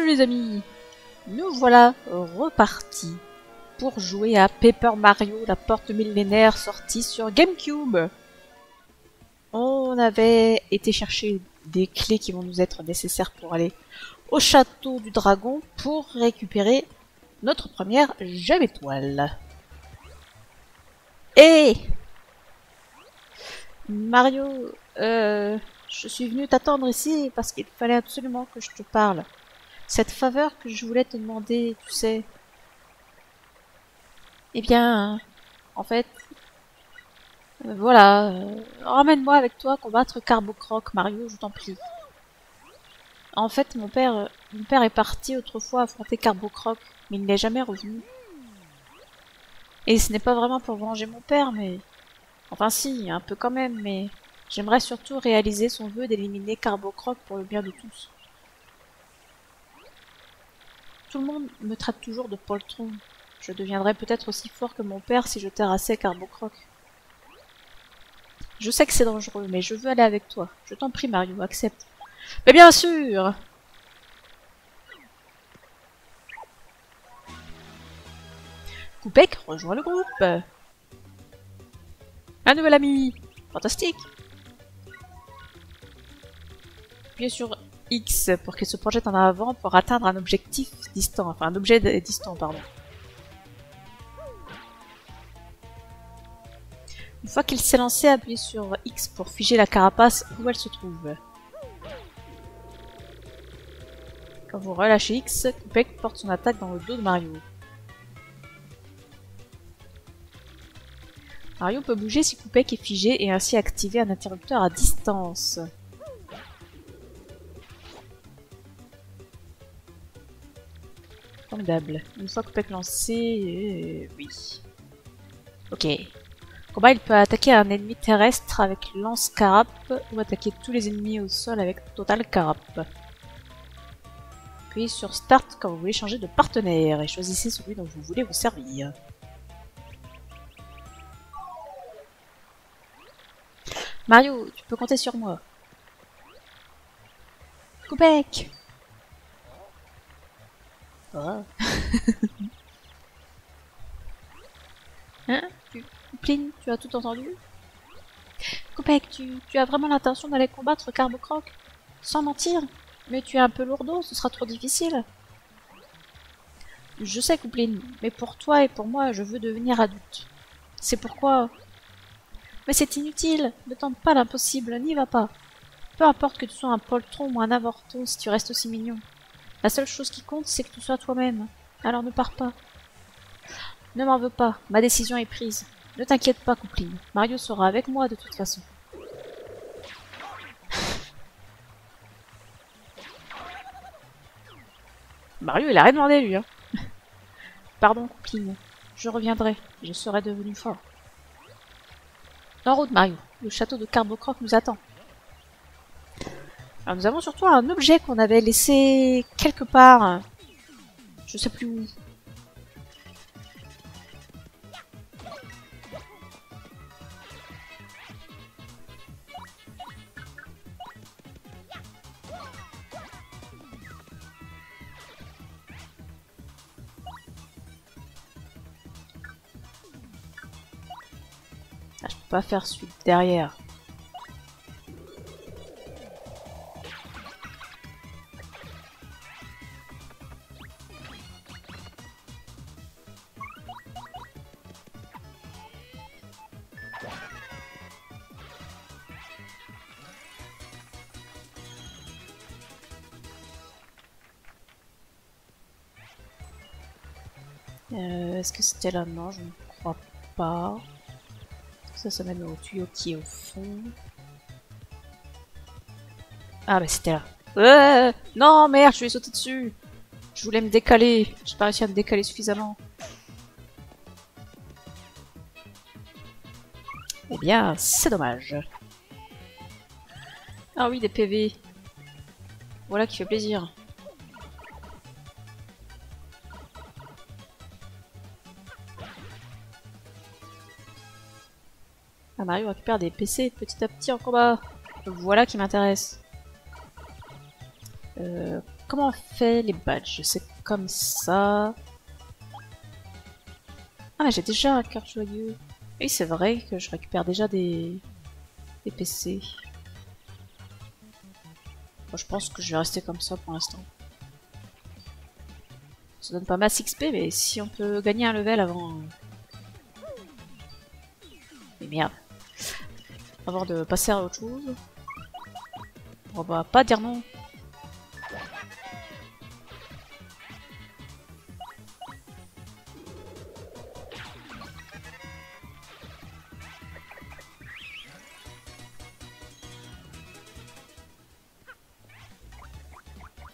Salut les amis, nous voilà repartis pour jouer à Paper Mario, la porte millénaire sortie sur GameCube. On avait été chercher des clés qui vont nous être nécessaires pour aller au château du dragon pour récupérer notre première gemme étoile. Et Mario, je suis venu t'attendre ici parce qu'il fallait absolument que je te parle. Cette faveur que je voulais te demander, tu sais. Eh bien, en fait, voilà, ramène-moi avec toi combattre Carbocroc, Mario, je t'en prie. En fait, mon père est parti autrefois affronter Carbocroc, mais il n'est jamais revenu. Et ce n'est pas vraiment pour venger mon père, mais... Enfin si, un peu quand même, mais... J'aimerais surtout réaliser son vœu d'éliminer Carbocroc pour le bien de tous. Tout le monde me traite toujours de poltron. Je deviendrais peut-être aussi fort que mon père si je terrassais Carbocroc. Je sais que c'est dangereux, mais je veux aller avec toi. Je t'en prie, Mario, accepte. Mais bien sûr! Koupek rejoint le groupe. Un nouvel ami. Fantastique. Appuyez sur X pour qu'il se projette en avant pour atteindre un objectif distant. Enfin, un objet distant, pardon. Une fois qu'il s'est lancé, appuyez sur X pour figer la carapace où elle se trouve. Quand vous relâchez X, Koupek porte son attaque dans le dos de Mario. Mario peut bouger si Koupek est figé et ainsi activer un interrupteur à distance. Formidable. Une fois Koupek lancé... oui. Ok. Combat, il peut attaquer un ennemi terrestre avec lance-carape ou attaquer tous les ennemis au sol avec total carape. Appuyez sur Start quand vous voulez changer de partenaire et choisissez celui dont vous voulez vous servir. Mario, tu peux compter sur moi. Koupek! Oh. Hein? Pline, tu as tout entendu? Koupek, tu as vraiment l'intention d'aller combattre Carbocroc? Sans mentir? Mais tu es un peu lourdeau, ce sera trop difficile. Je sais, Koupline, mais pour toi et pour moi, je veux devenir adulte. C'est pourquoi... Mais c'est inutile, ne tente pas l'impossible, n'y va pas. Peu importe que tu sois un poltron ou un avorton si tu restes aussi mignon. La seule chose qui compte, c'est que tu sois toi-même. Alors ne pars pas. Ne m'en veux pas, ma décision est prise. Ne t'inquiète pas, Koupline. Mario sera avec moi de toute façon. Mario, il a rien demandé, lui. Hein. Pardon, Koupline. Je reviendrai. Je serai devenu fort. En route, Mario. Le château de Carbocroc nous attend. Alors, nous avons surtout un objet qu'on avait laissé quelque part. Je sais plus où. Ah, je peux pas faire suite derrière. Est-ce que c'était là? Non, je ne crois pas. Ça mène au tuyau qui est au fond. Ah bah c'était là. Non, merde, je vais sauter dessus. Je voulais me décaler. J'ai pas réussi à me décaler suffisamment. Eh bien, c'est dommage. Ah oui, des PV. Voilà qui fait plaisir. Ah, Mario récupère des PC petit à petit en combat. Voilà qui m'intéresse. comment on fait les badges? C'est comme ça. Ah, mais j'ai déjà un cœur joyeux. Oui, c'est vrai que je récupère déjà des PC. Bon, je pense que je vais rester comme ça pour l'instant. Ça donne pas masse XP, mais si on peut gagner un level avant... Mais merde. Avant de passer à autre chose. On va pas dire non.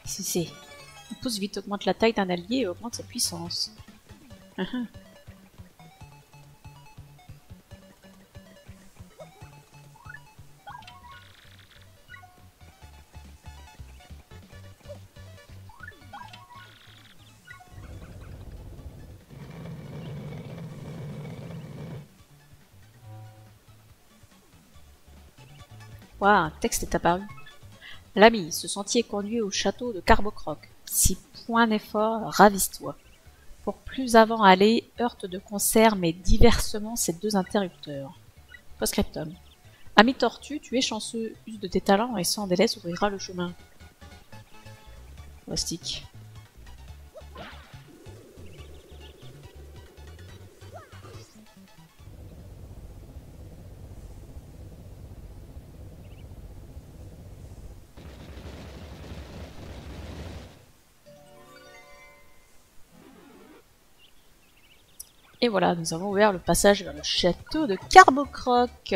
C'est... On pousse vite, augmente la taille d'un allié et augmente sa puissance. Ouah, un texte est apparu. L'ami, ce sentier conduit au château de Carbocroc. Si point d'effort, ravise-toi. Pour plus avant aller, heurte de concert mais diversement ces deux interrupteurs. Postscriptum. Ami tortue, tu es chanceux, use de tes talents et sans délai s'ouvrira le chemin. Rustique. Et voilà, nous avons ouvert le passage vers le château de Carbocroc.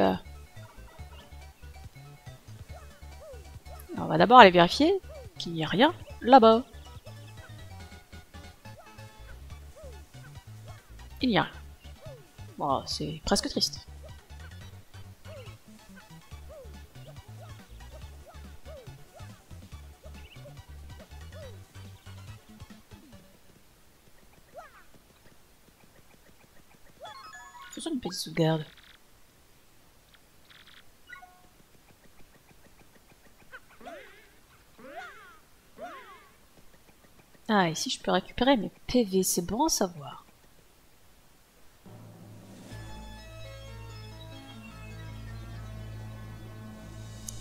On va d'abord aller vérifier qu'il n'y a rien là-bas. Il n'y a rien. Bon, c'est presque triste. Faisons une petite sauvegarde. Ah, ici je peux récupérer mes PV, c'est bon à savoir.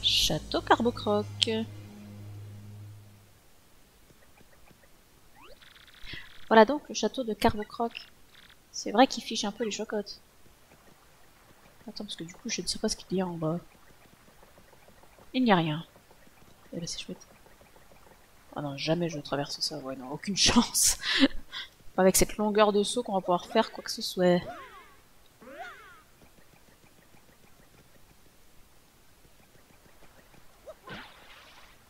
Château Carbocroc. Voilà donc le château de Carbocroc. C'est vrai qu'il fiche un peu les chocottes. Attends, parce que du coup je ne sais pas ce qu'il y a en bas. Il n'y a rien. Eh ben c'est chouette. Oh non, jamais je traverse ça, ouais non, aucune chance. Pas avec cette longueur de saut qu'on va pouvoir faire quoi que ce soit.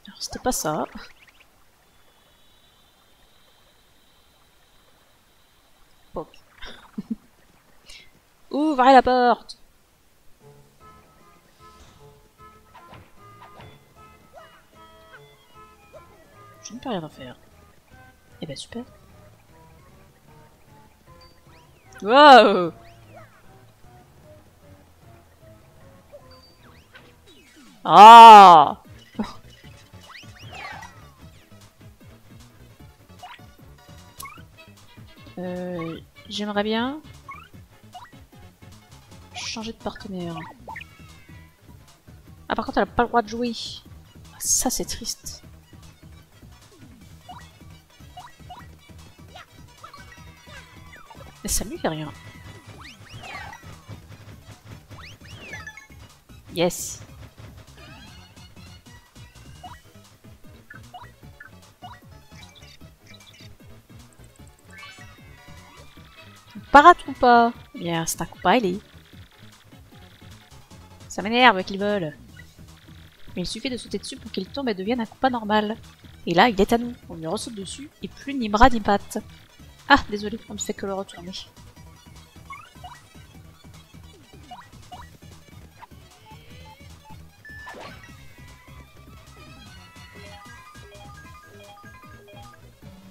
Alors c'était pas ça. Bon. Ouvrez la porte! Je ne peux rien en faire. Eh ben super. Wow! Ah! J'aimerais bien changer de partenaire. Ah par contre elle a pas le droit de jouer. Ça c'est triste. Mais ça lui fait rien. Yes. Paraton pas. Bien, c'est un coup pas aller. Ça m'énerve qu'ils veulent. Mais il suffit de sauter dessus pour qu'il tombe et devienne un coup pas normal. Et là, il est à nous. On lui ressaute dessus et plus ni bras ni pattes. Ah, désolé, on ne fait que le retourner.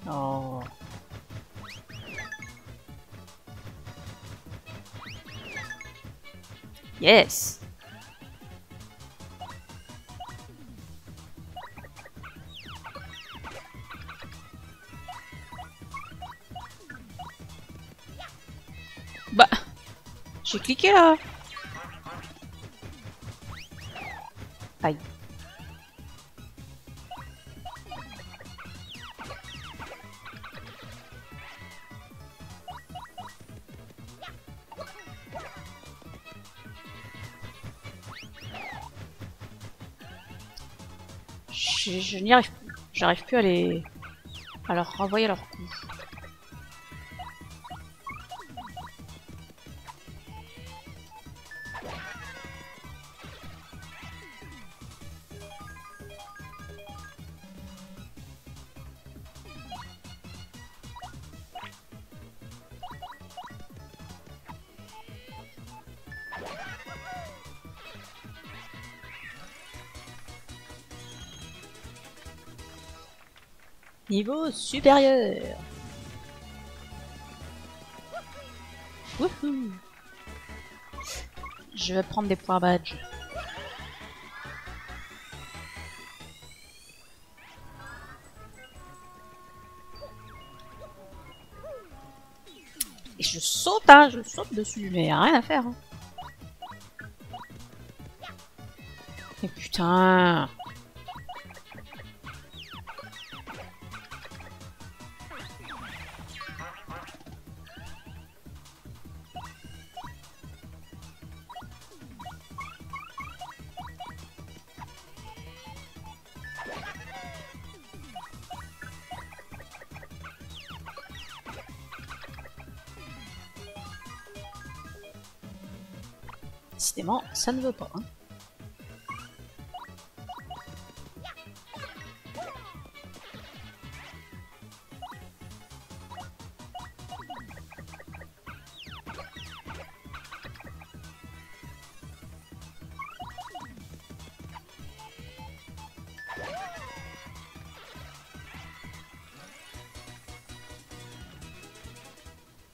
Oh. Yes. J'ai cliqué là. Aïe. Je n'y arrive plus. J'arrive plus à leur renvoyer leur coup. Niveau supérieur. Wouhou. Je vais prendre des points badge. Et je saute, hein, je saute dessus, mais rien à faire. Hein. Et putain. Décidément, ça ne veut pas. Hein.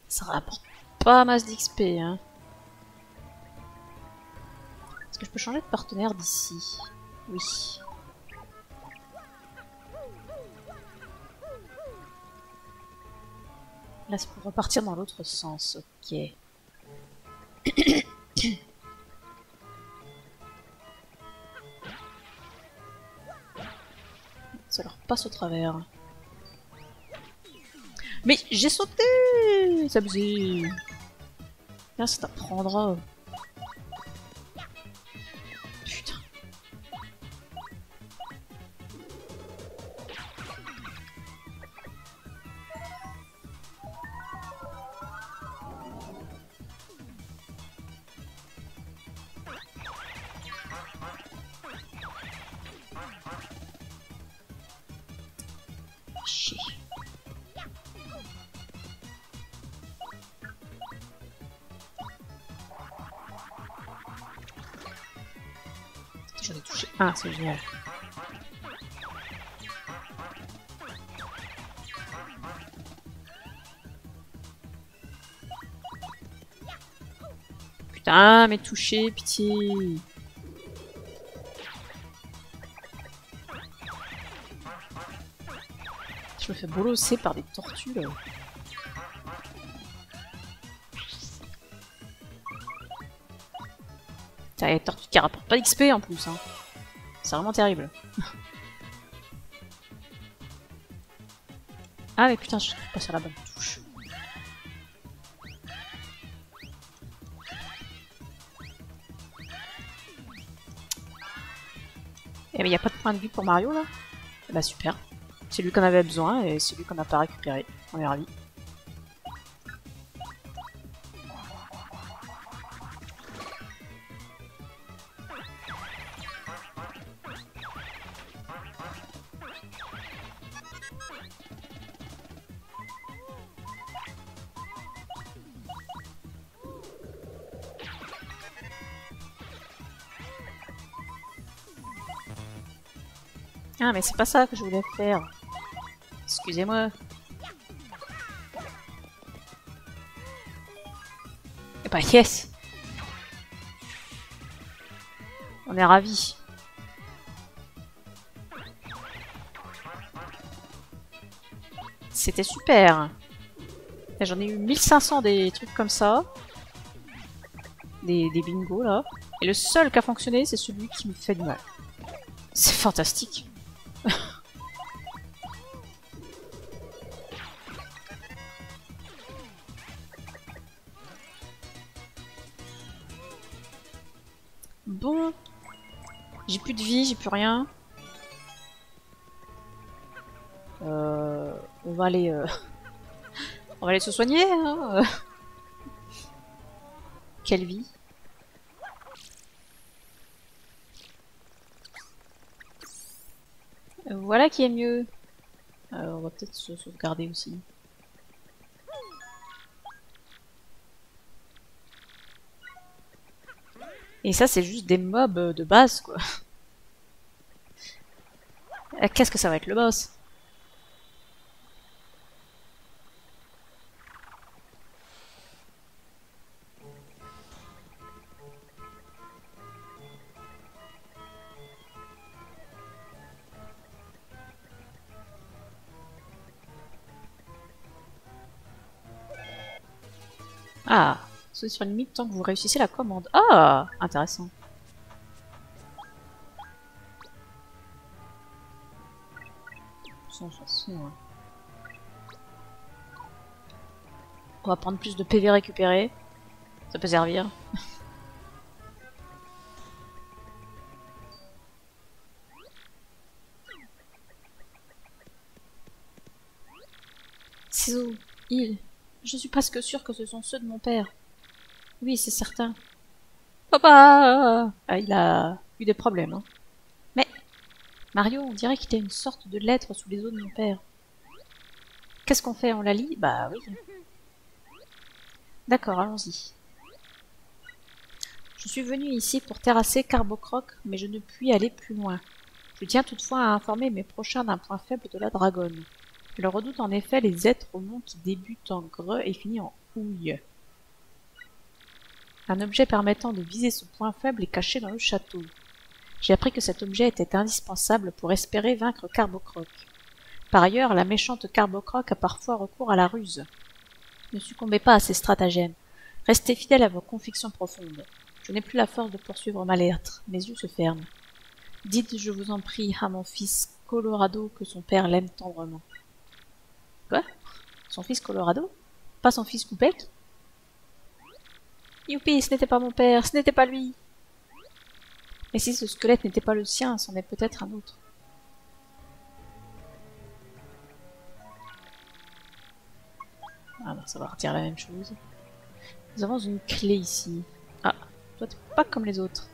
Ça rapporte pas masse d'XP. Hein. Est-ce que je peux changer de partenaire d'ici? Oui. Là, c'est pour repartir dans l'autre sens. Ok. Ça leur passe au travers. Mais j'ai sauté! Ça abusé. Là, ça t'apprendra. Putain. Chier. J'en ai touché un, c'est génial. Putain, mais touché, pitié. Je me fais bolosser par des tortues là. Putain, les tortues qui rapportent pas d'XP en plus. Hein. C'est vraiment terrible. Ah mais putain, je suis pas sur la bonne touche. Eh mais y a pas de point de vue pour Mario là? Bah super. C'est lui qu'on avait besoin et c'est lui qu'on n'a pas récupéré. On est ravis. Ah mais c'est pas ça que je voulais faire. Excusez-moi. Et bah yes. On est ravis. C'était super. J'en ai eu 1500 des trucs comme ça. des bingos là. Et le seul qui a fonctionné, c'est celui qui me fait du mal. C'est fantastique. Bon. J'ai plus de vie, j'ai plus rien. On va aller... on va aller se soigner, hein. Quelle vie. Voilà qui est mieux. On va peut-être se sauvegarder aussi. Et ça, c'est juste des mobs de base, quoi. Qu'est-ce que ça va être le boss? Ah, c'est sur limite tant que vous réussissez la commande. Ah, intéressant. Sans façon, hein. On va prendre plus de PV récupérés. Ça peut servir. Ciseaux, ils. Je suis presque sûre que ce sont ceux de mon père. Oui, c'est certain. Papa! Ah, il a eu des problèmes, hein. Mais, Mario, on dirait qu'il y a une sorte de lettre sous les os de mon père. Qu'est-ce qu'on fait? On la lit? Bah oui. D'accord, allons-y. Je suis venu ici pour terrasser Carbocroc, mais je ne puis aller plus loin. Je tiens toutefois à informer mes prochains d'un point faible de la dragonne. Elle redoute en effet les êtres au nom qui débutent en greu et finit en houille. Un objet permettant de viser ce point faible est caché dans le château. J'ai appris que cet objet était indispensable pour espérer vaincre Carbocroc. Par ailleurs, la méchante Carbocroc a parfois recours à la ruse. Ne succombez pas à ces stratagèmes. Restez fidèles à vos convictions profondes. Je n'ai plus la force de poursuivre ma lettre. Mes yeux se ferment. Dites, je vous en prie, à mon fils Colorado que son père l'aime tendrement. Quoi? Son fils Colorado? Pas son fils Coupette? Youpi, ce n'était pas mon père, ce n'était pas lui. Mais si ce squelette n'était pas le sien, c'en est peut-être un autre. Ah non, ça va redire la même chose. Nous avons une clé ici. Ah, toi t'es pas comme les autres.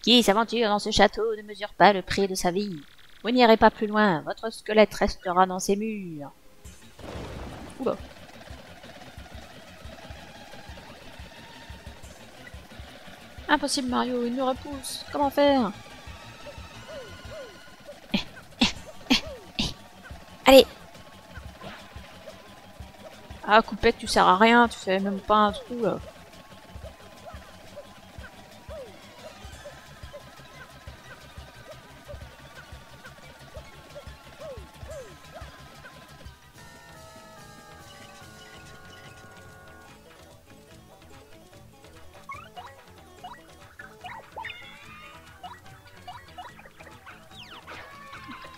Qui s'aventure dans ce château ne mesure pas le prix de sa vie. Vous n'irez pas plus loin, votre squelette restera dans ses murs. Oula. Impossible Mario, il nous repousse. Comment faire? Allez! Ah, Coupette, tu sers à rien, tu fais même pas un trou là.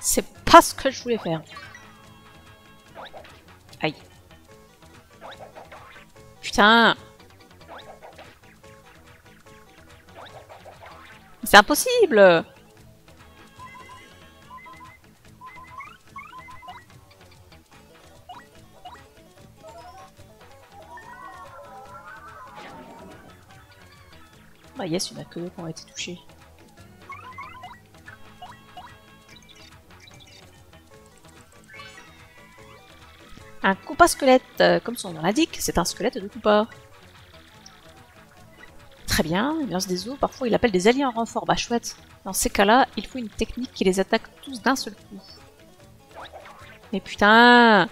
C'est pas ce que je voulais faire. Aïe. Putain. C'est impossible. Bah yes, il y en a que deux qui ont été touchés. Un Koopa squelette, comme son nom l'indique, c'est un squelette de Koopa. Très bien, il lance des os, parfois il appelle des alliés en renfort, bah chouette. Dans ces cas-là, il faut une technique qui les attaque tous d'un seul coup. Mais putain!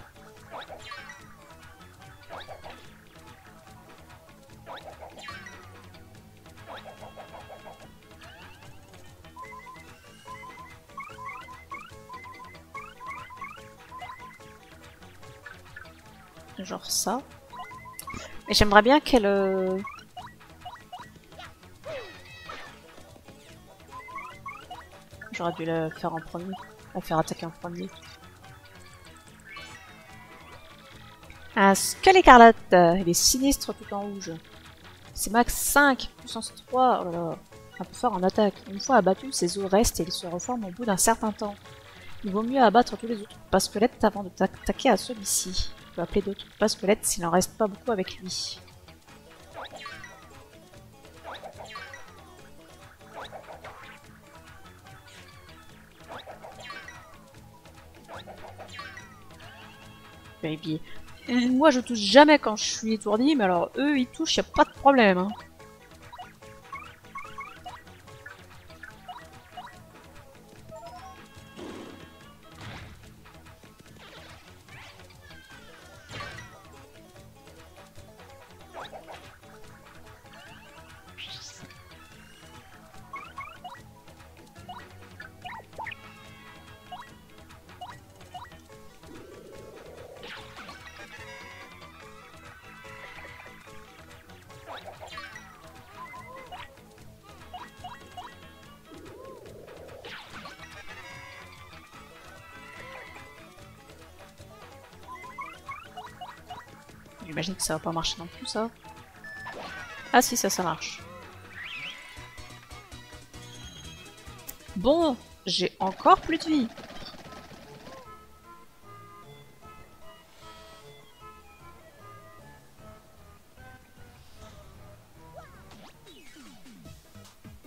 Genre ça. Mais j'aimerais bien qu'elle... J'aurais dû la faire en premier. La faire attaquer en premier. Un Skull écarlate. Il est sinistre tout en rouge. C'est max 5, puissance 3. Oh là là. Un peu fort en attaque. Une fois abattu, ses os restent et il se reforme au bout d'un certain temps. Il vaut mieux abattre tous les autres pas-squelettes avant de t'attaquer à celui-ci. Tu peux appeler d'autres pas-squelettes s'il n'en reste pas beaucoup avec lui. Baby. Moi je touche jamais quand je suis étourdi, mais alors eux ils touchent, y a pas de problème. Hein. J'imagine que ça va pas marcher non plus, ça. Ah si, ça marche. Bon, j'ai encore plus de vie.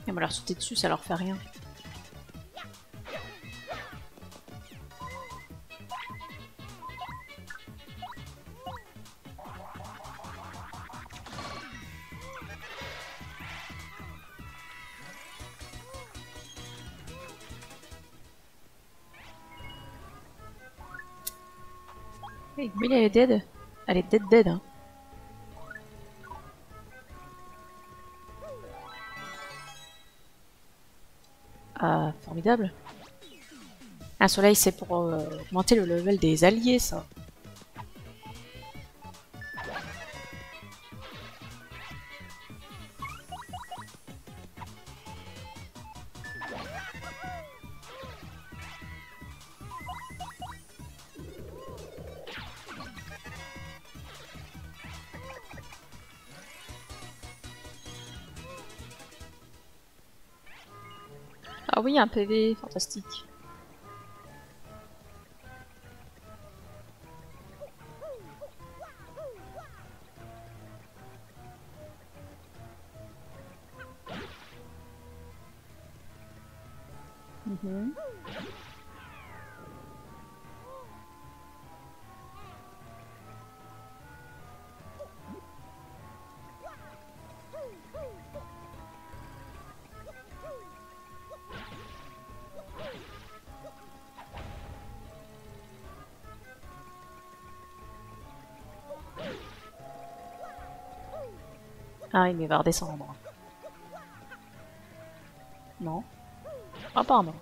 Et me leur sauter dessus, ça leur fait rien. Hey, Gwen, elle est dead. Elle est dead, hein. Ah, formidable. Un soleil, c'est pour augmenter le level des alliés, ça. Ah oui, un PV, fantastique. Ah, il va redescendre. Non. Ah, pardon.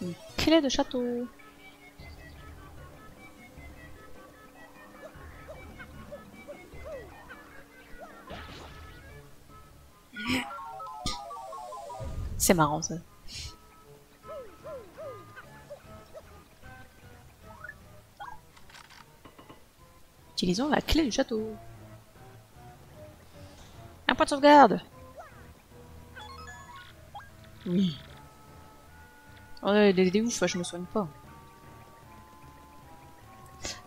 Une clé de château. C'est marrant, ça. Utilisons la clé du château. Un point de sauvegarde. Oui. Oh, des ouf, je me soigne pas.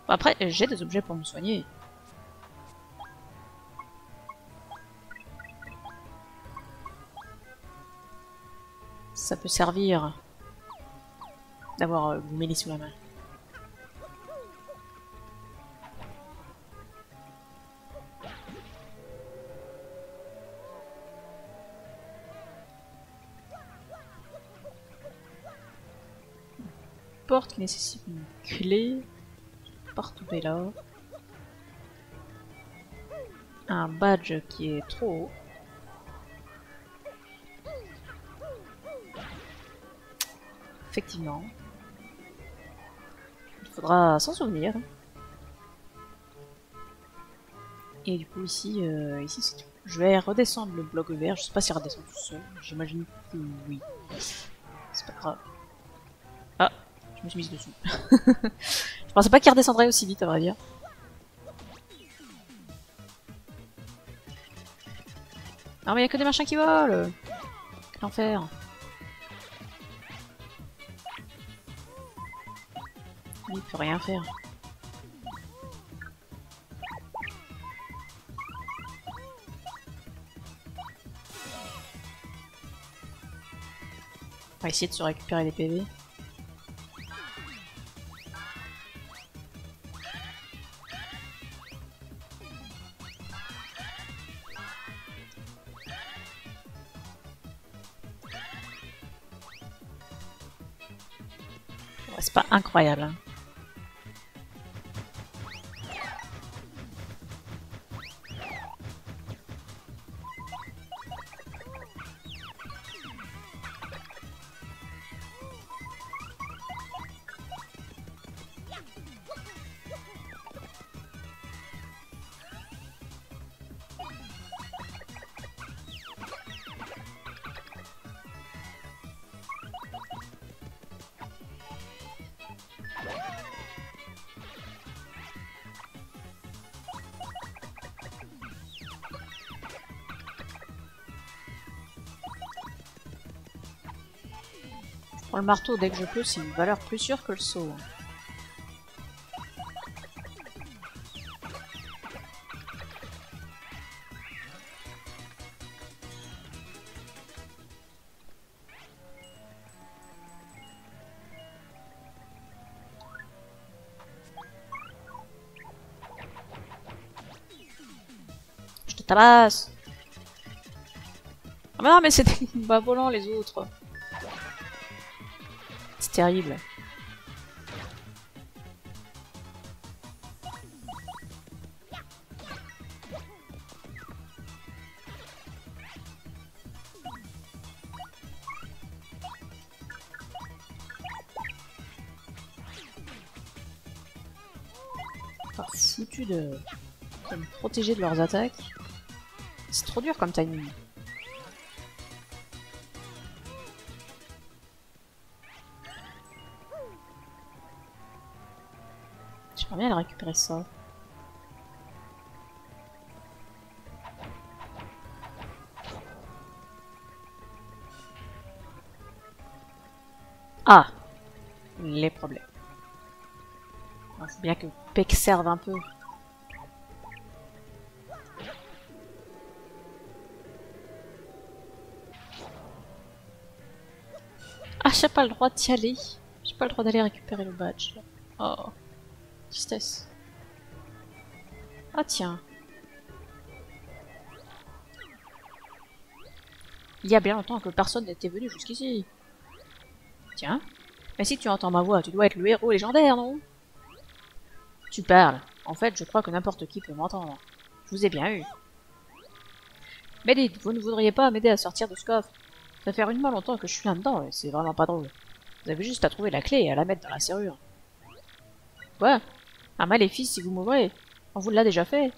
Bon, après, j'ai des objets pour me soigner. Ça peut servir d'avoir Goumélie sous la main. Porte qui nécessite une clé. Partout est là. Un badge qui est trop haut. Effectivement. Il faudra s'en souvenir. Et du coup ici, ici c'est tout. Je vais redescendre le bloc vert. Je sais pas s'il redescend tout seul. J'imagine que oui. C'est pas grave. Ah, je me suis mise dessus. Je pensais pas qu'il redescendrait aussi vite, à vrai dire. Ah mais y a que des machins qui volent. Quel enfer. Il peut rien faire. On va essayer de se récupérer des PV. Ouais, c'est pas incroyable. Hein. Le marteau, dès que je peux, c'est une valeur plus sûre que le saut. Je te tabasse. Ah mais non, mais c'est des bas volants les autres. C'est terrible. Pas foutu de me protéger de leurs attaques. C'est trop dur comme timing. J'aimerais bien aller récupérer ça. Ah! Les problèmes. Il faut bien que Peck serve un peu. Ah, j'ai pas le droit d'y aller. J'ai pas le droit d'aller récupérer le badge. Oh, tristesse. Ah tiens. Il y a bien longtemps que personne n'était venu jusqu'ici. Tiens. Mais si tu entends ma voix, tu dois être le héros légendaire, non? Tu parles. En fait, je crois que n'importe qui peut m'entendre. Je vous ai bien eu. Mais dites, vous ne voudriez pas m'aider à sortir de ce coffre? Ça fait rudement longtemps que je suis là-dedans et c'est vraiment pas drôle. Vous avez juste à trouver la clé et à la mettre dans la serrure. Quoi? Un maléfice si vous m'ouvrez? On vous l'a déjà fait?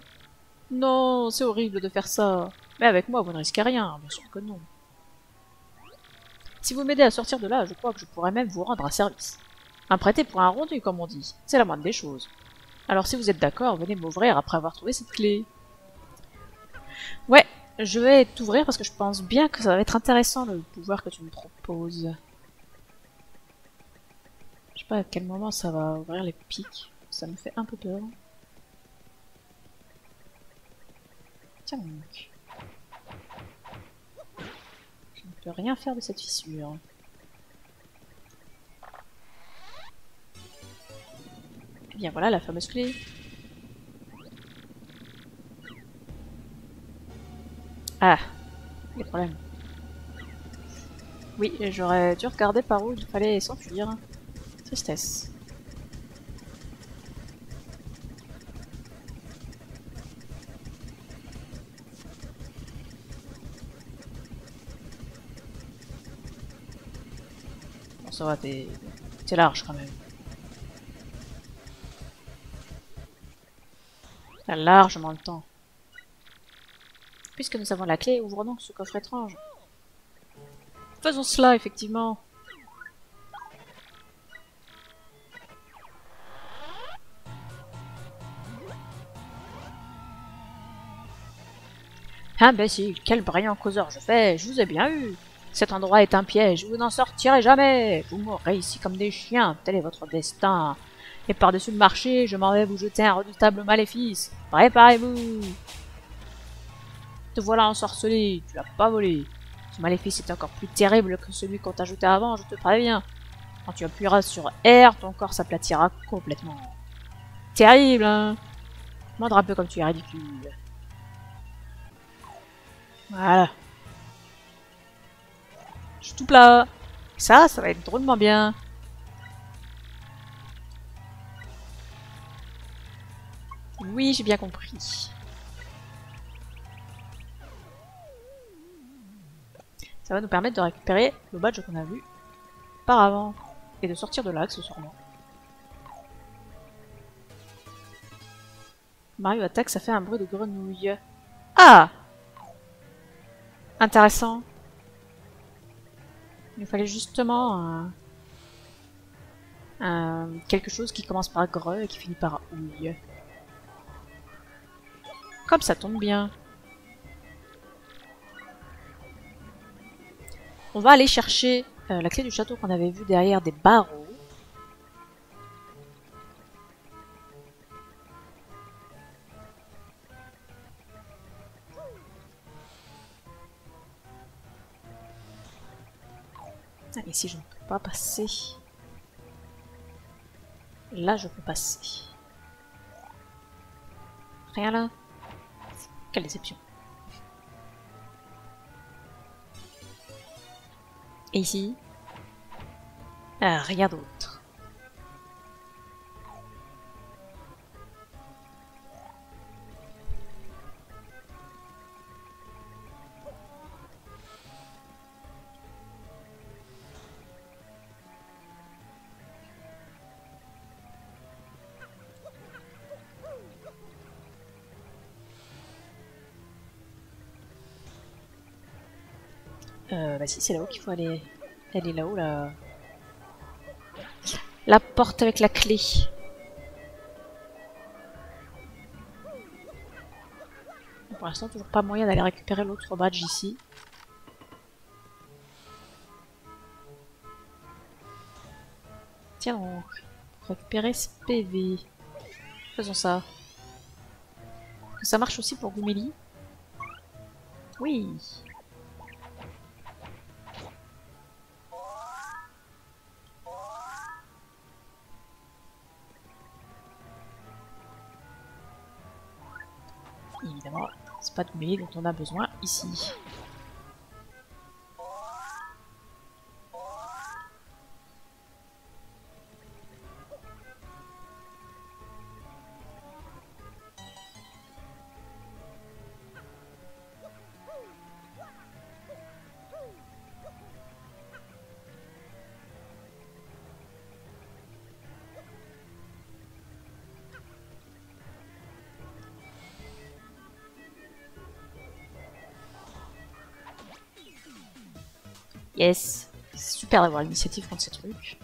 Non, c'est horrible de faire ça. Mais avec moi, vous ne risquez rien, bien sûr que non. Si vous m'aidez à sortir de là, je crois que je pourrais même vous rendre un service. Un prêté pour un rendu, comme on dit. C'est la moindre des choses. Alors si vous êtes d'accord, venez m'ouvrir après avoir trouvé cette clé. Ouais, je vais t'ouvrir parce que je pense bien que ça va être intéressant le pouvoir que tu me proposes. Je sais pas à quel moment ça va ouvrir les pics. Ça me fait un peu peur. Tiens donc. Je ne peux rien faire de cette fissure. Et bien voilà la fameuse clé. Ah, les problèmes. Oui, j'aurais dû regarder par où il fallait s'enfuir. Tristesse. Ça va, t'es large quand même. T'as largement le temps. Puisque nous avons la clé, ouvrons donc ce coffre étrange. Faisons cela, effectivement. Imbécile, quel brillant causeur je fais, je vous ai bien eu. Cet endroit est un piège, vous n'en sortirez jamais. Vous mourrez ici comme des chiens, tel est votre destin. Et par-dessus le marché, je m'en vais vous jeter un redoutable maléfice. Préparez-vous. Te voilà ensorcelé, tu n'as pas volé. Ce maléfice est encore plus terrible que celui qu'on t'a jeté avant, je te préviens. Quand tu appuieras sur R, ton corps s'aplatira complètement. Terrible, hein? Montre un peu comme tu es ridicule. Voilà. Je suis tout plat. Ça va être drôlement bien. Oui, j'ai bien compris. Ça va nous permettre de récupérer le badge qu'on a vu auparavant. Et de sortir de l'axe, sûrement. Mario attaque, ça fait un bruit de grenouille. Ah! Intéressant. Il nous fallait justement quelque chose qui commence par greu et qui finit par ouille. Comme ça tombe bien. On va aller chercher la clé du château qu'on avait vue derrière des barreaux. Ah, ici je ne peux pas passer. Là je peux passer. Rien là. Quelle déception. Et ici rien d'autre. Bah si, c'est là-haut qu'il faut aller. Elle est là-haut, là. La porte avec la clé. Pour l'instant, toujours pas moyen d'aller récupérer l'autre badge ici. Tiens donc, pour récupérer ce PV. Faisons ça. Ça marche aussi pour Goumélie. Oui. Évidemment, c'est pas de Goumélie dont on a besoin ici. Yes. C'est super d'avoir l'initiative contre ces trucs.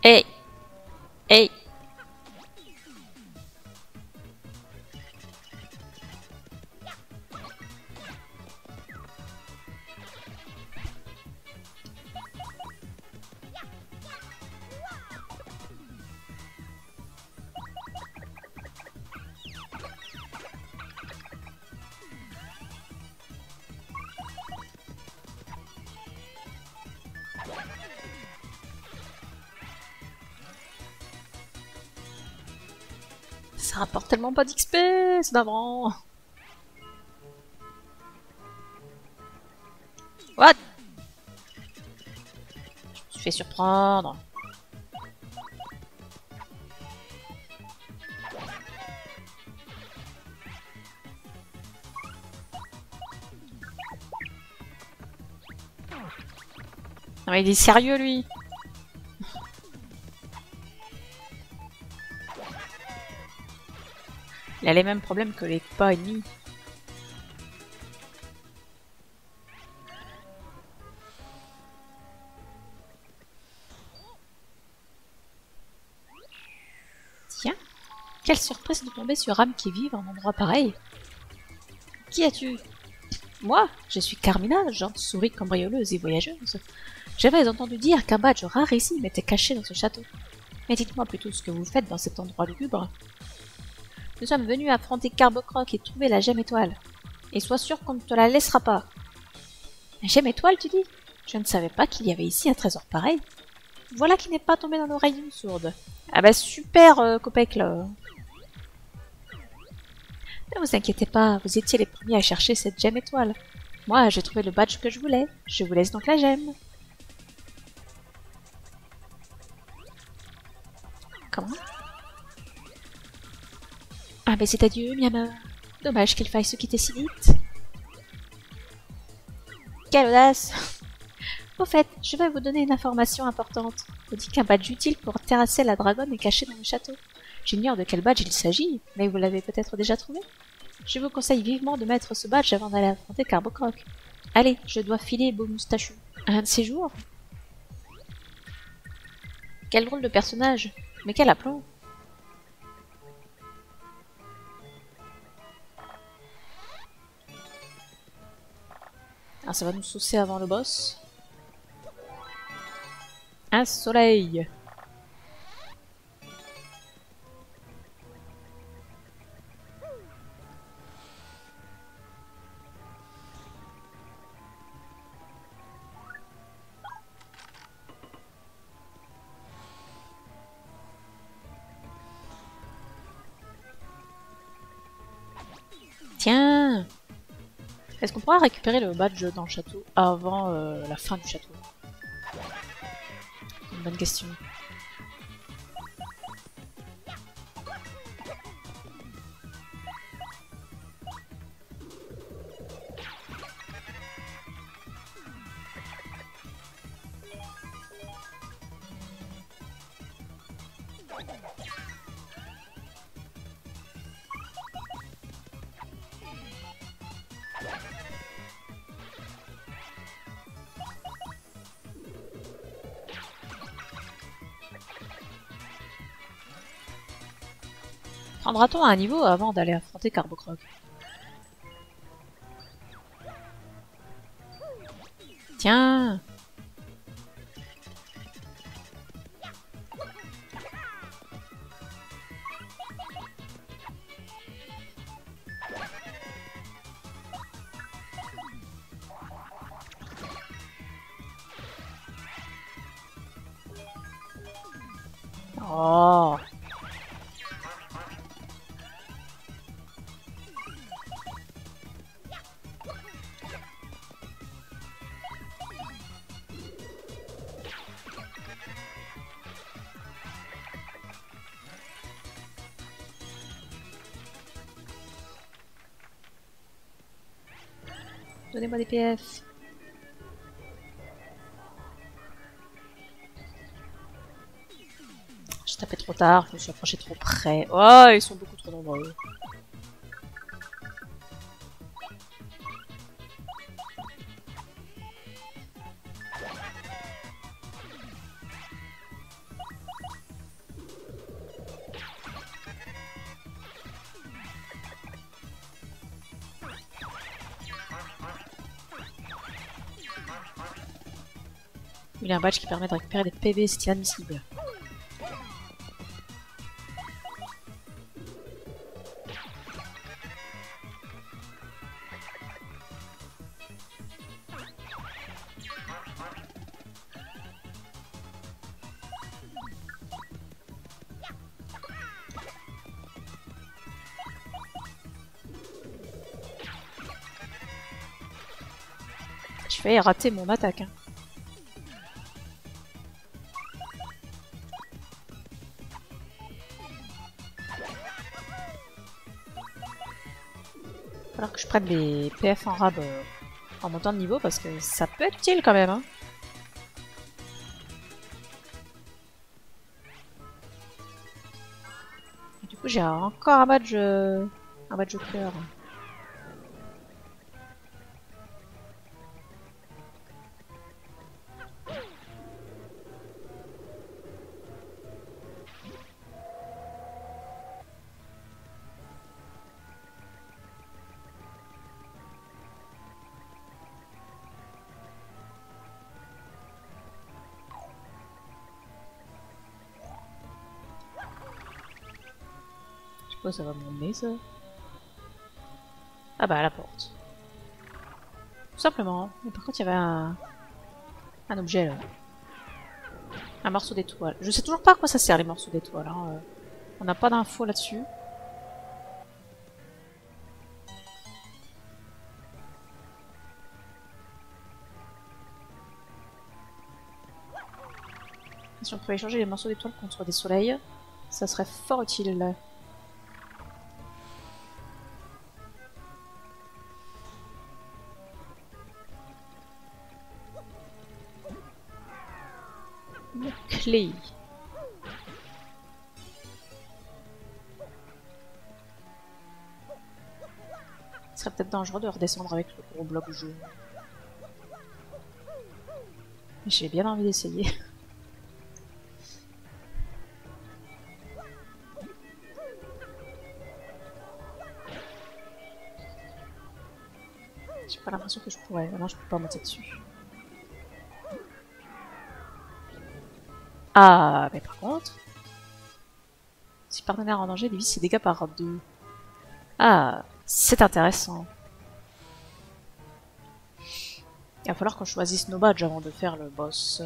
Hey! Hey! Ça rapporte tellement pas d'XP, c'est navrant. What? Je me suis fait surprendre. Non mais il est sérieux lui. Il a les mêmes problèmes que les pas ennemis. Tiens, quelle surprise de tomber sur âme qui vive en endroit pareil. Qui as-tu? Moi, je suis Carmina, gentille souris cambrioleuse et voyageuse. J'avais entendu dire qu'un badge rarissime était caché dans ce château. Mais dites-moi plutôt ce que vous faites dans cet endroit lugubre. Nous sommes venus affronter Carbocroc et trouver la gemme étoile. Et sois sûr qu'on ne te la laissera pas. La gemme étoile, tu dis? Je ne savais pas qu'il y avait ici un trésor pareil. Voilà qui n'est pas tombé dans l'oreille d'une sourde. Ah bah super, Copec, là. Ne vous inquiétez pas, vous étiez les premiers à chercher cette gemme étoile. Moi, j'ai trouvé le badge que je voulais. Je vous laisse donc la gemme. Comment? Ah mais c'est adieu, Miama. Dommage qu'il faille se quitter si vite. Quelle audace! Au fait, je vais vous donner une information importante. On dit qu'un badge utile pour terrasser la dragonne est caché dans le château. J'ignore de quel badge il s'agit, mais vous l'avez peut-être déjà trouvé. Je vous conseille vivement de mettre ce badge avant d'aller affronter Carbocroc. Allez, je dois filer Beau Moustachu. Un de ces jours? Quel drôle de personnage! Mais quel aplomb! Ah, ça va nous saucer avant le boss. Un soleil! Tiens! Est-ce qu'on pourra récupérer le badge dans le château avant la fin du château? C'est une bonne question. Prendra-t-on un niveau avant d'aller affronter Carbocroc? Tiens! Oh! Donnez-moi des PF. J'ai tapé trop tard, je me suis approché trop près. Oh, ils sont beaucoup trop nombreux. Il y a un badge qui permet de récupérer des PV, c'est inadmissible. failli rater mon attaque. Hein. Il va falloir que je prenne des PF en rab en montant de niveau parce que ça peut être utile quand même. Hein. Et du coup j'ai encore un badge cœur. Ça va m'emmener ça. Ah bah à la porte. Tout simplement. Mais par contre il y avait un objet là. Un morceau d'étoile. Je sais toujours pas à quoi ça sert les morceaux d'étoile. Hein. On n'a pas d'infos là-dessus. Si on pouvait échanger les morceaux d'étoile contre des soleils, ça serait fort utile là. Clé. Ce serait peut-être dangereux de redescendre avec le gros bloc jaune. J'ai bien envie d'essayer. J'ai pas l'impression que je pourrais. Non, je peux pas monter dessus. Ah, mais par contre... Si partenaire en danger, divise ses dégâts par 2. Ah, c'est intéressant. Il va falloir qu'on choisisse nos badges avant de faire le boss.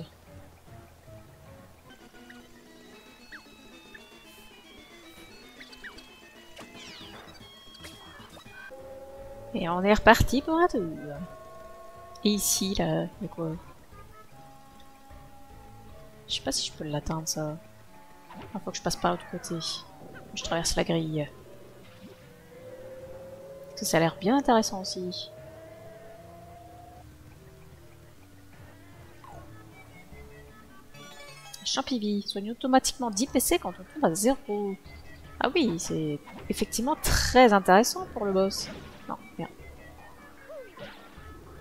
Et on est reparti pour un tour. Et ici, là, il y a quoi? Je sais pas si je peux l'atteindre, ça. Il faut que je passe par l'autre côté. Je traverse la grille. Parce que ça a l'air bien intéressant aussi. Champivie soigne automatiquement 10 PC quand on tombe à 0. Ah oui, c'est effectivement très intéressant pour le boss. Non, merde.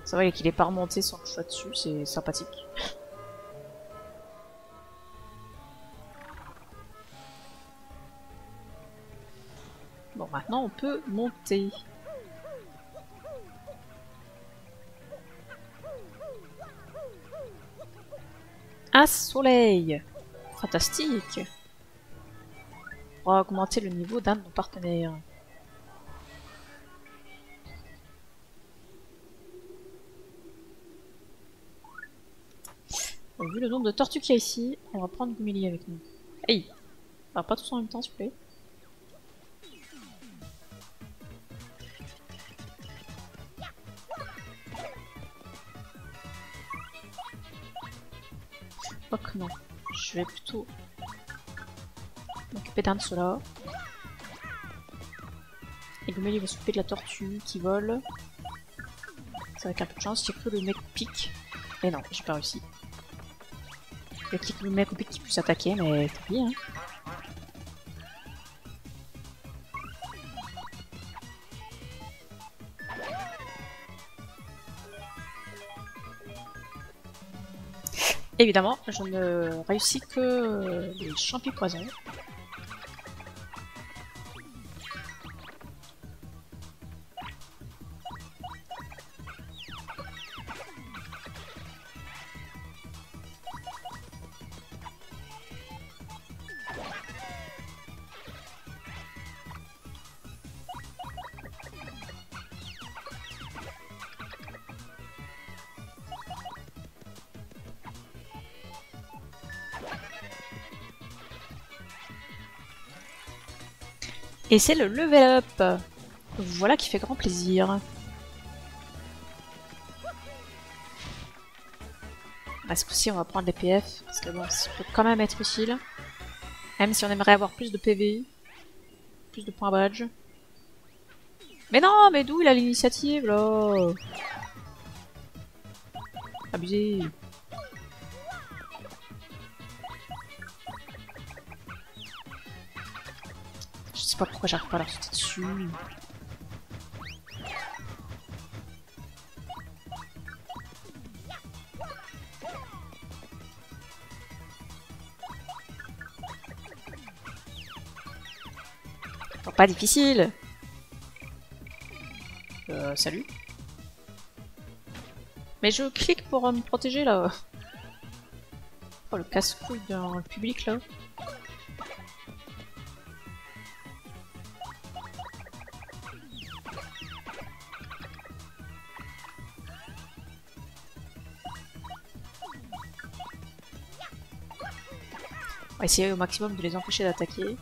Ça va qu'il est pas remonté sans que je sois dessus, c'est sympathique. Bon, maintenant on peut monter. Un soleil! Fantastique! Pour augmenter le niveau d'un de nos partenaires. Bon, vu le nombre de tortues qu'il y a ici, on va prendre Gumeli avec nous. Hey! Alors, pas tous en même temps, s'il vous plaît. Oh que non. Je vais plutôt m'occuper d'un de ceux-là. Et Gumeli va s'occuper de la tortue qui vole. C'est avec un peu de chance, j'ai cru le mec pique. Mais non, j'ai pas réussi. Il y a le mec au pique qui puisse attaquer, mais tant pis, hein. Évidemment, je ne réussis que les champis poisons. Et c'est le level up. Voilà qui fait grand plaisir. À ce coup-ci, on va prendre les PF, parce que bon, ça peut quand même être utile. Même si on aimerait avoir plus de PV, plus de points badge. Mais non, mais d'où il a l'initiative, là? Abusé. Je sais pas pourquoi j'arrive pas à leur sauter dessus. Oh, pas difficile. Salut. Mais je clique pour me protéger là. Oh, le casse-couille dans le public là. On va essayer au maximum de les empêcher d'attaquer.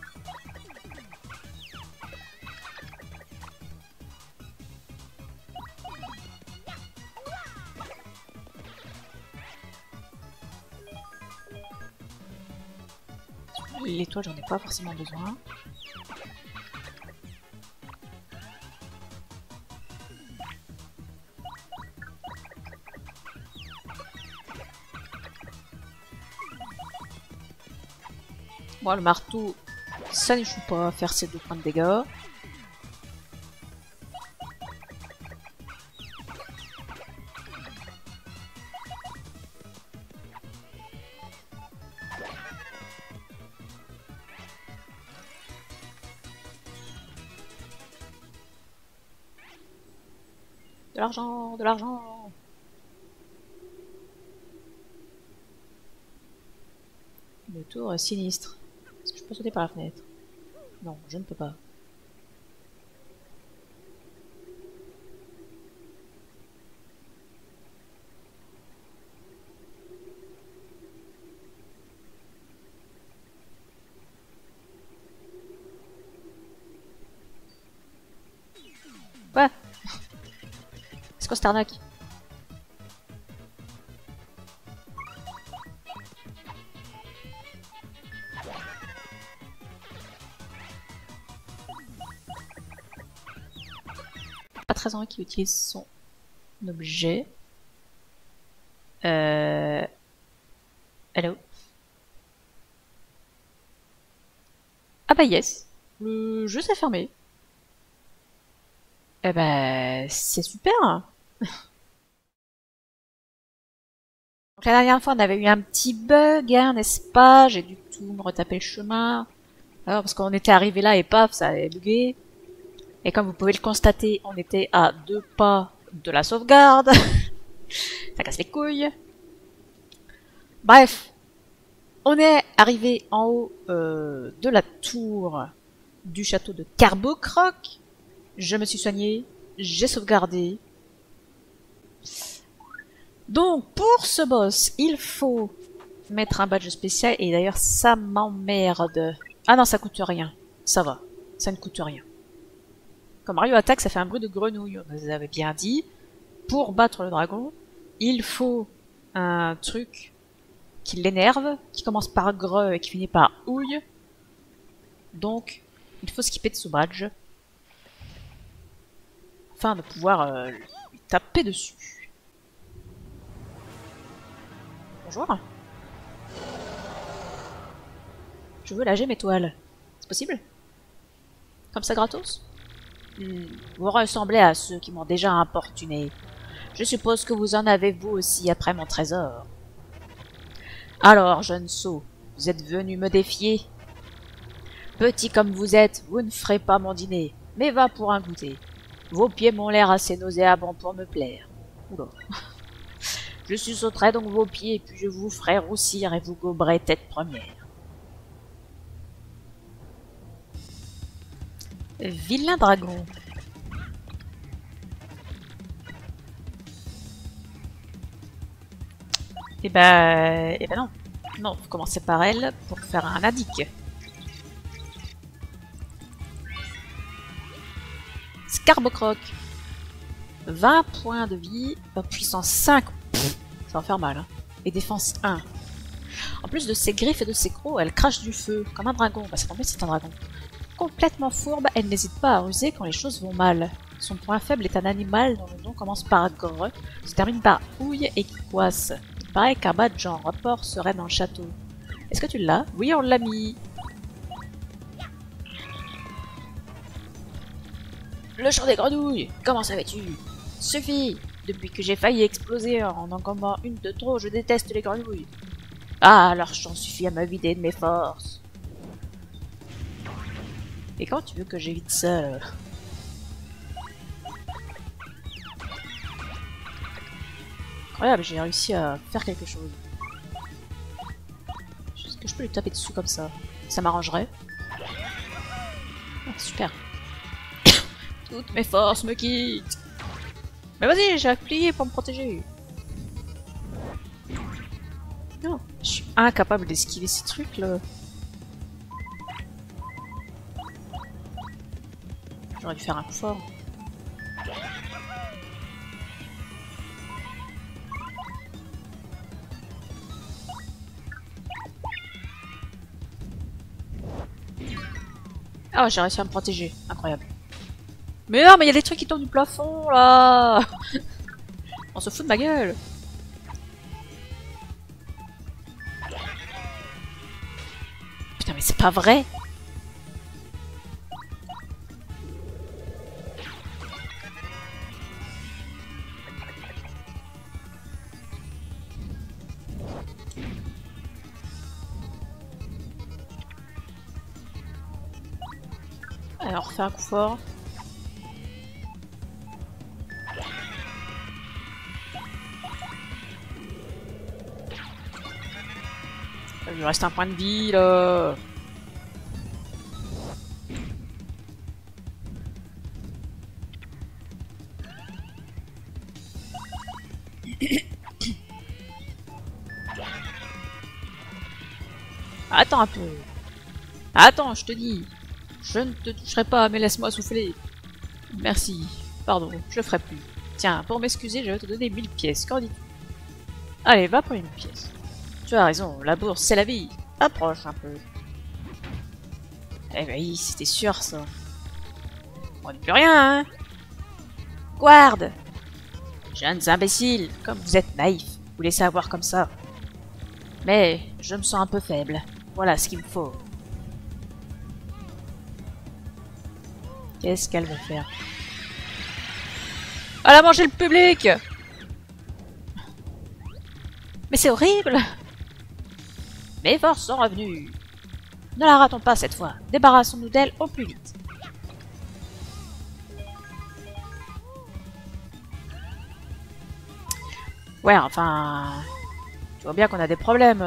L'étoile, j'en ai pas forcément besoin. Moi, le marteau, ça n'échoue pas à faire ses 2 points de dégâts. De l'argent, de l'argent. Le tour est sinistre. Est-ce que je peux sauter par la fenêtre? Non, je ne peux pas. Quoi? C'est quoi cette arnaque? Pas très envie qu'il utilise son objet. Hello. Ah bah yes. Le jeu s'est fermé. Eh ben, c'est super. Donc la dernière fois, on avait eu un petit bug, hein, n'est-ce pas? J'ai dû tout me retaper le chemin. Alors, parce qu'on était arrivé là et paf, ça avait bugué. Et comme vous pouvez le constater, on était à 2 pas de la sauvegarde. Ça casse les couilles. Bref. On est arrivé en haut de la tour du château de Carbocroc. Je me suis soigné, j'ai sauvegardé. Donc, pour ce boss, il faut mettre un badge spécial. Et d'ailleurs, ça m'emmerde. Ah non, ça coûte rien. Ça va. Ça ne coûte rien. Comme Mario attaque, ça fait un bruit de grenouille. On nous avait bien dit. Pour battre le dragon, il faut un truc qui l'énerve, qui commence par greu et qui finit par ouille. Donc, il faut skipper de ce badge. Afin de pouvoir lui taper dessus. Bonjour. Je veux la gemme étoile. C'est possible? Comme ça gratos? Vous ressemblez à ceux qui m'ont déjà importuné. Je suppose que vous en avez vous aussi après mon trésor. Alors, jeune sot, vous êtes venu me défier? Petit comme vous êtes, vous ne ferez pas mon dîner, mais va pour un goûter. Vos pieds m'ont l'air assez nauséabonds pour me plaire. Oula. Je suçoterai donc vos pieds, puis je vous ferai roussir et vous goberez tête première. Vilain dragon. Eh ben non. Non, faut commencer par elle pour faire un indique. Carbocroc. 20 points de vie, puissance 5. Pff, ça va faire mal. Hein. et défense 1. En plus de ses griffes et de ses crocs, elle crache du feu, comme un dragon. Bah, ça tombe bien, c'est un dragon. Complètement fourbe, elle n'hésite pas à ruser quand les choses vont mal. Son point faible est un animal dont le nom commence par gre, se termine par ouille et qui coisse. Il paraît qu'un badge en rapport serait dans le château. Est-ce que tu l'as? Oui, on l'a mis. Le chant des grenouilles! Comment savais-tu? Suffit! Depuis que j'ai failli exploser en engommant une de trop, je déteste les grenouilles. Ah, leur chant suffit à me vider de mes forces. Et quand tu veux que j'évite ça? Incroyable, j'ai réussi à faire quelque chose. Est-ce que je peux lui taper dessus comme ça? Ça m'arrangerait. Ah, super. Toutes mes forces me quittent. Mais vas-y, j'ai appuyé pour me protéger. Non, je suis incapable d'esquiver ces trucs là. J'aurais dû faire un coup fort. Ah, j'ai réussi à me protéger. Incroyable. Mais non, mais il y a des trucs qui tombent du plafond là. On se fout de ma gueule. Putain, mais c'est pas vrai. Alors, on refait un coup fort. Il lui reste un point de vie là. Attends un peu. Attends, je te dis. Je ne te toucherai pas, mais laisse-moi souffler. Merci. Pardon, je le ferai plus. Tiens, pour m'excuser, je vais te donner 1000 pièces. Qu'en dis-tu? Allez, va pour une pièce. Tu as raison, la bourse, c'est la vie. Approche un peu. Eh ben oui, c'était sûr, ça. On dit plus rien, hein. Guarde! Jeunes imbéciles, comme vous êtes naïfs, vous laissez avoir comme ça. Mais je me sens un peu faible. Voilà ce qu'il me faut. Qu'est-ce qu'elle veut faire? Elle a mangé le public! Mais c'est horrible! Mes forces sont revenues. Ne la ratons pas cette fois. Débarrassons-nous d'elle au plus vite. Ouais, enfin... Tu vois bien qu'on a des problèmes.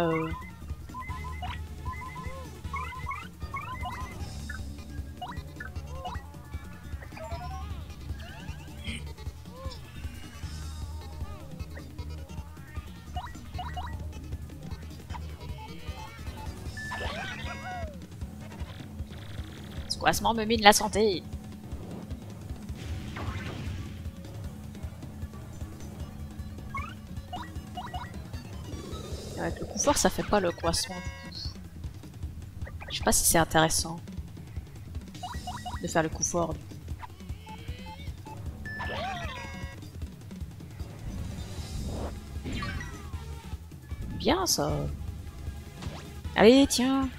Ce coincement me mine la santé. Avec le coup fort, ça fait pas le coincement du coup. Je sais pas si c'est intéressant de faire le coup fort. Bien ça. Allez, tiens.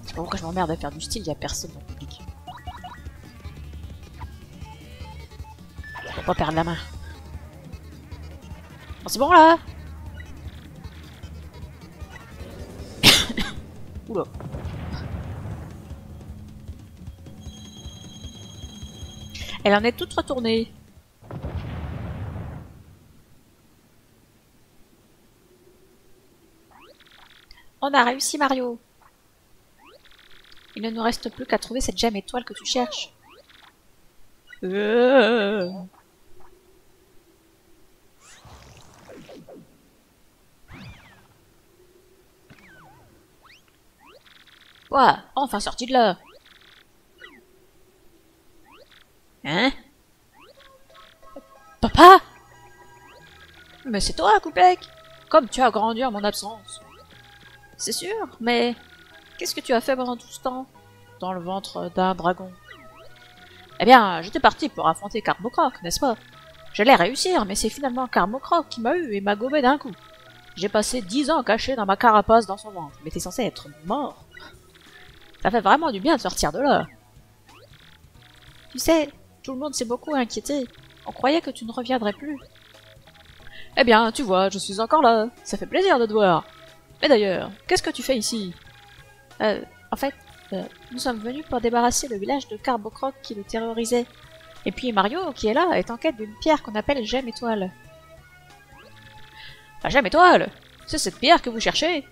Je sais pas pourquoi je m'emmerde à faire du style, y a personne dans le public. Faut pas perdre la main. Bon, c'est bon là. Oula. Elle en est toute retournée. On a réussi, Mario. Il ne nous reste plus qu'à trouver cette gemme étoile que tu cherches. Quoi? Enfin sorti de là. Hein? Papa! Mais c'est toi, Coupec! Comme tu as grandi en mon absence. C'est sûr, mais qu'est-ce que tu as fait pendant tout ce temps? Dans le ventre d'un dragon. Eh bien, j'étais parti pour affronter Carbocroc, n'est-ce pas? J'allais réussir, mais c'est finalement Carbocroc qui m'a eu et m'a gobé d'un coup. J'ai passé 10 ans caché dans ma carapace dans son ventre, mais t'es censé être mort. Ça fait vraiment du bien de sortir de là. Tu sais, tout le monde s'est beaucoup inquiété. On croyait que tu ne reviendrais plus. Eh bien, tu vois, je suis encore là. Ça fait plaisir de te voir. Mais d'ailleurs, qu'est-ce que tu fais ici? En fait, nous sommes venus pour débarrasser le village de Carbocroc qui le terrorisait. Et puis Mario, qui est là, est en quête d'une pierre qu'on appelle Gemme Étoile. La Gemme Étoile? C'est cette pierre que vous cherchez?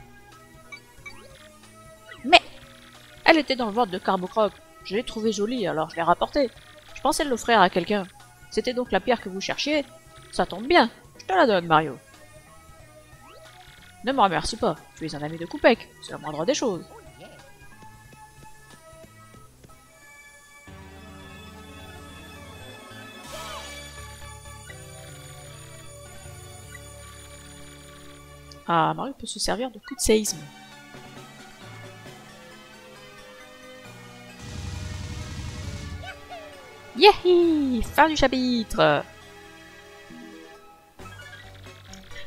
Mais elle était dans le ventre de Carbocroc. Je l'ai trouvée jolie, alors je l'ai rapportée. Je pensais l'offrir à quelqu'un. C'était donc la pierre que vous cherchiez? Ça tombe bien. Je te la donne, Mario. Ne me remercie pas. Tu es un ami de Coupec. C'est la moindre des choses. Ah, Mario peut se servir de coup de séisme. Yahoo! Fin du chapitre!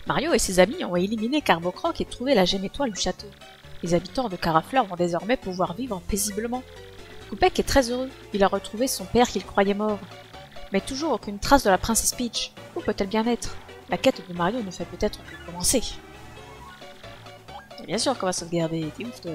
Mario et ses amis ont éliminé Carbocroc et trouvé la gemme étoile du château. Les habitants de Carafleur vont désormais pouvoir vivre paisiblement. Coupec est très heureux. Il a retrouvé son père qu'il croyait mort. Mais toujours aucune trace de la princesse Peach. Où peut-elle bien être? La quête de Mario ne fait peut-être que commencer. Et bien sûr qu'on va sauvegarder, t'es ouf toi.